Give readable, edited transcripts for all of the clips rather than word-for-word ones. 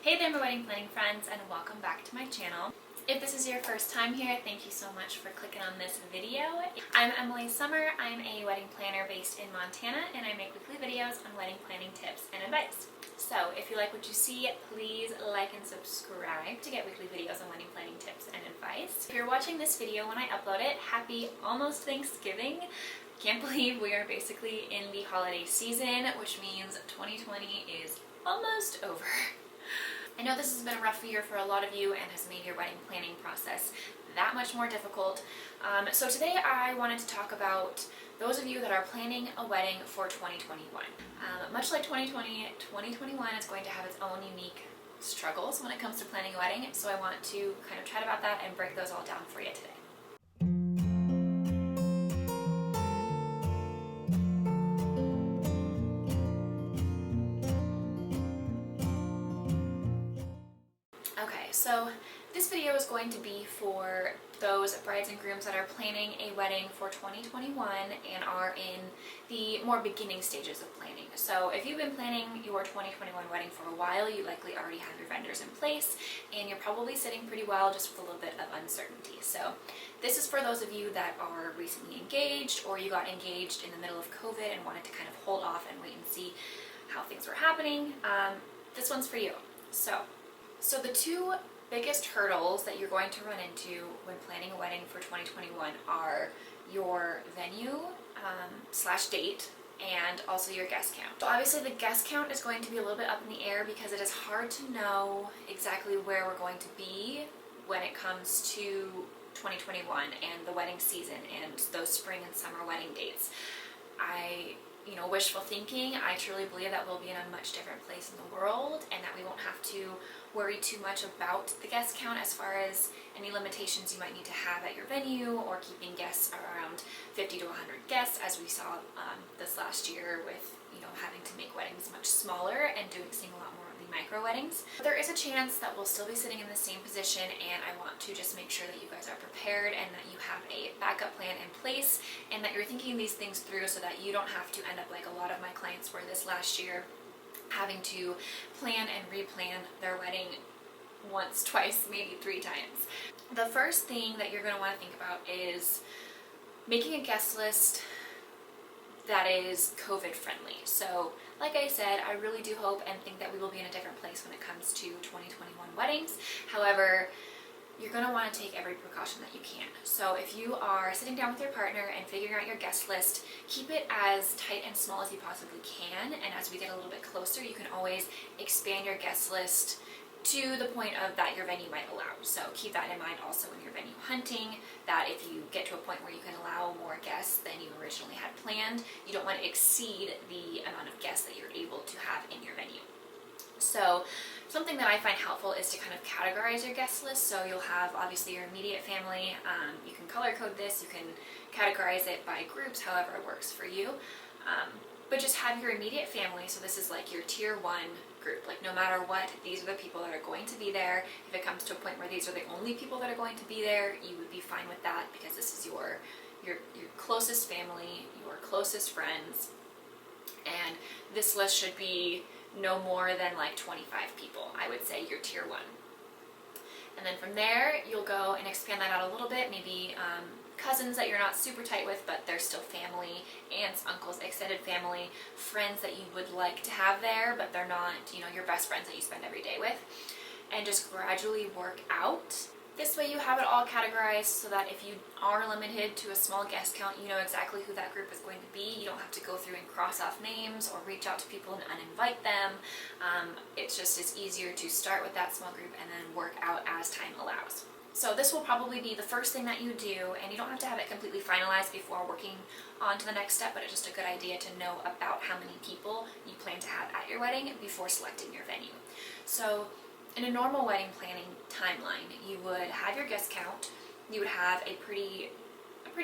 Hey there, my wedding planning friends, and welcome back to my channel. If this is your first time here, thank you so much for clicking on this video. I'm Emily Summer. I'm a wedding planner based in Montana, and I make weekly videos on wedding planning tips and advice. So if you like what you see, please like and subscribe to get weekly videos on wedding planning tips and advice. If you're watching this video when I upload it, happy almost Thanksgiving. Can't believe we are basically in the holiday season, which means 2020 is almost over. I know this has been a rough year for a lot of you and has made your wedding planning process that much more difficult. So today I wanted to talk about those of you that are planning a wedding for 2021. Much like 2020, 2021 is going to have its own unique struggles when it comes to planning a wedding. So I want to kind of chat about that and break those all down for you today. Okay, so this video is going to be for those brides and grooms that are planning a wedding for 2021 and are in the more beginning stages of planning. So if you've been planning your 2021 wedding for a while, you likely already have your vendors in place and you're probably sitting pretty well, just with a little bit of uncertainty. So this is for those of you that are recently engaged, or you got engaged in the middle of COVID and wanted to kind of hold off and wait and see how things were happening. This one's for you. So the two biggest hurdles that you're going to run into when planning a wedding for 2021 are your venue slash date and also your guest count. So obviously the guest count is going to be a little bit up in the air because it is hard to know exactly where we're going to be when it comes to 2021 and the wedding season and those spring and summer wedding dates. Wishful thinking, I truly believe that we'll be in a much different place in the world and that we won't have to worry too much about the guest count as far as any limitations you might need to have at your venue or keeping guests around 50 to 100 guests, as we saw this last year with having to make weddings much smaller and seeing a lot more of the micro weddings. But there is a chance that we'll still be sitting in the same position, and I want to just make sure that you guys are prepared and that you have a backup plan in place and that you're thinking these things through so that you don't have to end up like a lot of my clients were this last year, having to plan and replan their wedding once, twice, maybe 3 times. The first thing that you're going to want to think about is making a guest list that is COVID friendly. So like I said, I really do hope and think that we will be in a different place when it comes to 2021 weddings. However, you're going to want to take every precaution that you can. So if you are sitting down with your partner and figuring out your guest list, keep it as tight and small as you possibly can. And as we get a little bit closer, you can always expand your guest list to the point of that your venue might allow. So keep that in mind also when you're venue hunting, that if you get to a point where you can allow more guests than you originally had planned, you don't want to exceed the amount of guests that you're able to have in your venue. So something that I find helpful is to kind of categorize your guest list. So you'll have obviously your immediate family. You can color code this, you can categorize it by groups, however it works for you. But just have your immediate family. So this is like your tier 1 group. Like no matter what, these are the people that are going to be there. If it comes to a point where these are the only people that are going to be there, you would be fine with that because this is your closest family, your closest friends. And this list should be no more than like 25 people, I would say, your tier 1. And then from there, you'll go and expand that out a little bit, maybe cousins that you're not super tight with, but they're still family, aunts, uncles, extended family, friends that you would like to have there, but they're not, your best friends that you spend every day with, and just gradually work out. This way you have it all categorized so that if you are limited to a small guest count, you know exactly who that group is going to be. You don't have to go through and cross off names or reach out to people and uninvite them. It's easier to start with that small group and then work out as time allows. So this will probably be the first thing that you do, and you don't have to have it completely finalized before working on to the next step, but it's just a good idea to know about how many people you plan to have at your wedding before selecting your venue. So in a normal wedding planning timeline, you would have your guest count, you would have a pretty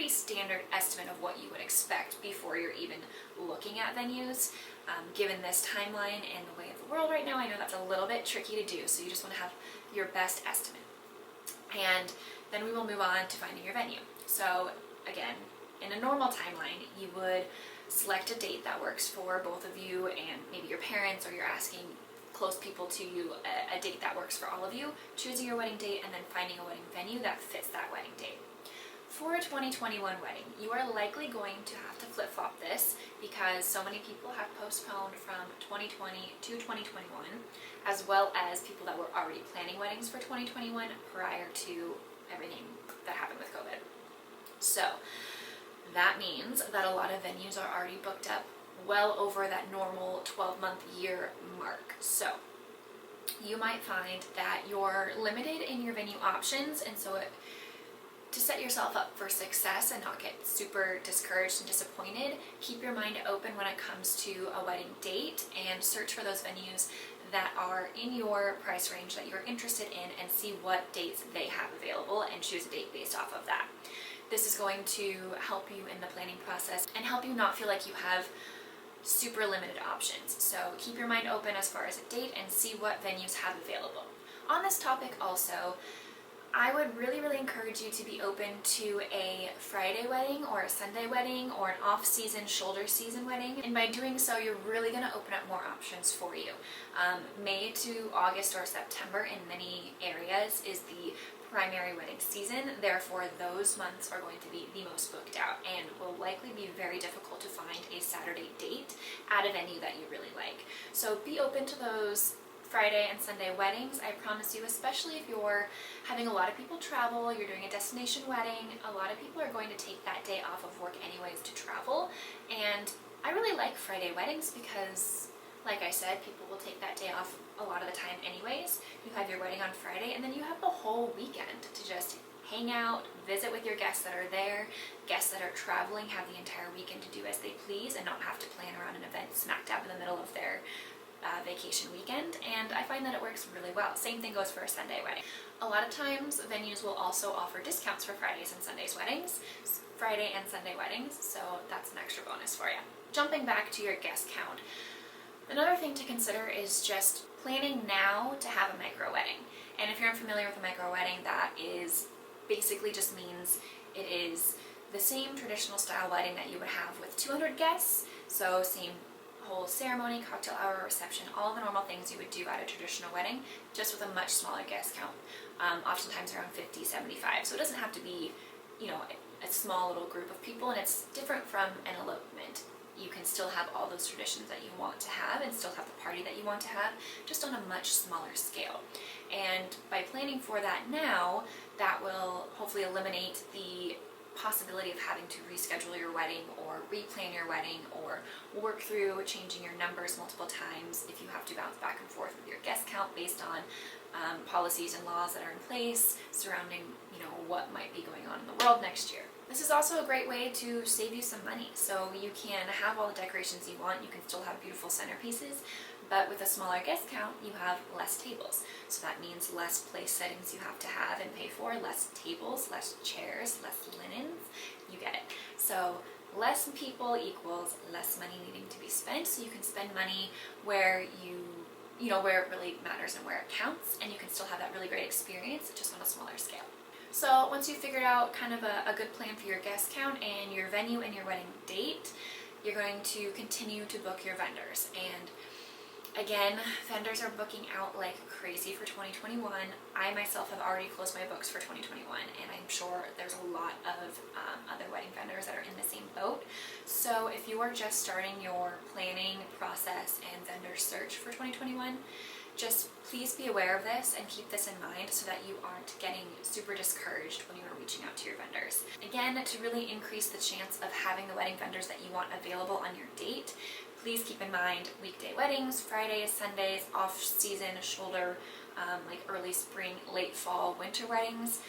standard estimate of what you would expect before you're even looking at venues. Given this timeline and the way of the world right now, I know that's a little bit tricky to do, so you just want to have your best estimate. And then we will move on to finding your venue. So again, in a normal timeline, you would select a date that works for both of you and maybe your parents, or you're asking close people to you a date that works for all of you, choosing your wedding date, and then finding a wedding venue that fits that wedding date. For a 2021 wedding, you are likely going to have to flip-flop this because so many people have postponed from 2020 to 2021, as well as people that were already planning weddings for 2021 prior to everything that happened with COVID. So that means that a lot of venues are already booked up well over that normal 12-month year mark. So you might find that you're limited in your venue options, and so to set yourself up for success and not get super discouraged and disappointed, keep your mind open when it comes to a wedding date and search for those venues that are in your price range that you're interested in and see what dates they have available and choose a date based off of that. This is going to help you in the planning process and help you not feel like you have super limited options. So keep your mind open as far as a date and see what venues have available. On this topic also, I would really encourage you to be open to a Friday wedding or a Sunday wedding or an off-season, shoulder season wedding. And by doing so, you're really going to open up more options for you. May to August or September in many areas is the primary wedding season. Therefore, those months are going to be the most booked out and will likely be very difficult to find a Saturday date at a venue that you really like. So be open to those Friday and Sunday weddings. I promise you, especially if you're having a lot of people travel, you're doing a destination wedding, a lot of people are going to take that day off of work anyways to travel. And I really like Friday weddings because, like I said, people will take that day off a lot of the time anyways. You have your wedding on Friday and then you have the whole weekend to just hang out, visit with your guests that are there. Guests that are traveling have the entire weekend to do as they please and not have to plan around an event smack dab in the middle of their vacation weekend, and I find that it works really well. Same thing goes for a Sunday wedding. A lot of times venues will also offer discounts for Fridays and Sundays weddings, Friday and Sunday weddings, so that's an extra bonus for you. Jumping back to your guest count, another thing to consider is just planning now to have a micro wedding. And if you're unfamiliar with a micro wedding, that is basically just means it is the same traditional style wedding that you would have with 200 guests, so same whole ceremony, cocktail hour, reception, all the normal things you would do at a traditional wedding, just with a much smaller guest count, oftentimes around 50, 75. So it doesn't have to be, a small little group of people, and it's different from an elopement. You can still have all those traditions that you want to have and still have the party that you want to have, just on a much smaller scale. And by planning for that now, that will hopefully eliminate the possibility of having to reschedule your wedding or replan your wedding or work through changing your numbers multiple times if you have to bounce back and forth with your guest count based on policies and laws that are in place surrounding what might be going on in the world next year. This is also a great way to save you some money. So you can have all the decorations you want, you can still have beautiful centerpieces, but with a smaller guest count, you have less tables. So that means less place settings you have to have and pay for, less tables, less chairs, less linens, you get it. So less people equals less money needing to be spent, so you can spend money where where it really matters and where it counts, and you can still have that really great experience just on a smaller scale. So once you've figured out kind of a good plan for your guest count and your venue and your wedding date, you're going to continue to book your vendors. And again, vendors are booking out like crazy for 2021. I myself have already closed my books for 2021, and I'm sure there's a lot of other wedding vendors that are in the same boat. So if you are just starting your planning process and vendor search for 2021, just please be aware of this and keep this in mind so that you aren't getting super discouraged when you are reaching out to your vendors. Again, to really increase the chance of having the wedding vendors that you want available on your date, please keep in mind weekday weddings, Fridays, Sundays, off-season, shoulder, like early spring, late fall, winter weddings.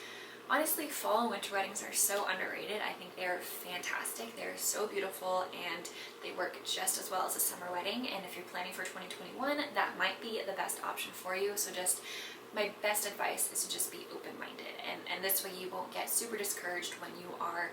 Honestly, fall and winter weddings are so underrated. I think they're fantastic. They're so beautiful and they work just as well as a summer wedding. And if you're planning for 2021, that might be the best option for you. So just my best advice is to just be open-minded. And this way you won't get super discouraged when you are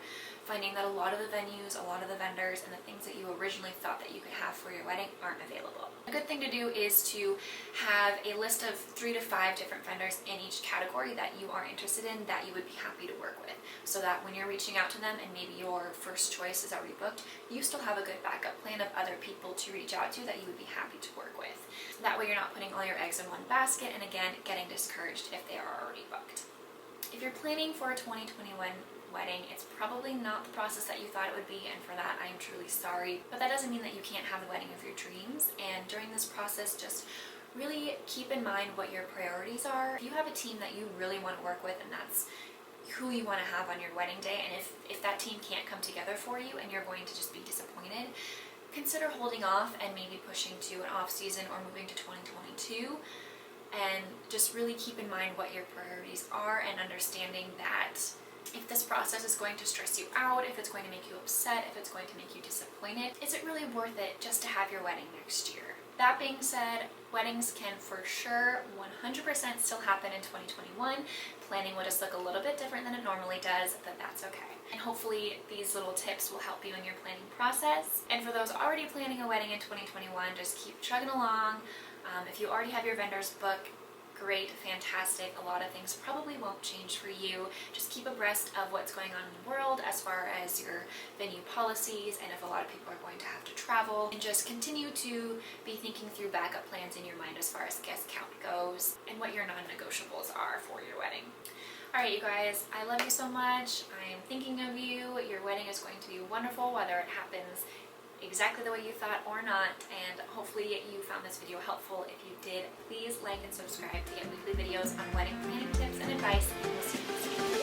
finding that a lot of the venues, a lot of the vendors, and the things that you originally thought that you could have for your wedding aren't available. A good thing to do is to have a list of 3 to 5 different vendors in each category that you are interested in that you would be happy to work with, so that when you're reaching out to them and maybe your first choice is already booked, you still have a good backup plan of other people to reach out to that you would be happy to work with. That way you're not putting all your eggs in one basket and again getting discouraged if they are already booked. If you're planning for a 2021 wedding, it's probably not the process that you thought it would be, and for that I am truly sorry, but that doesn't mean that you can't have the wedding of your dreams. And during this process, just really keep in mind what your priorities are. If you have a team that you really want to work with and that's who you want to have on your wedding day, and if that team can't come together for you and you're going to just be disappointed, consider holding off and maybe pushing to an off season or moving to 2022. And just really keep in mind what your priorities are, and understanding that if this process is going to stress you out, if it's going to make you upset, if it's going to make you disappointed, is it really worth it just to have your wedding next year? That being said, weddings can for sure 100% still happen in 2021. Planning will just look a little bit different than it normally does, but that's okay. And hopefully these little tips will help you in your planning process. And for those already planning a wedding in 2021, just keep chugging along. If you already have your vendors booked, great, fantastic. A lot of things probably won't change for you. Just keep abreast of what's going on in the world as far as your venue policies and if a lot of people are going to have to travel, and just continue to be thinking through backup plans in your mind as far as guest count goes and what your non-negotiables are for your wedding. Alright, you guys, I love you so much. I am thinking of you. Your wedding is going to be wonderful, whether it happens exactly the way you thought or not, and hopefully you found this video helpful. If you did, please like and subscribe to get weekly videos on wedding planning tips and advice, and we'll see you next week.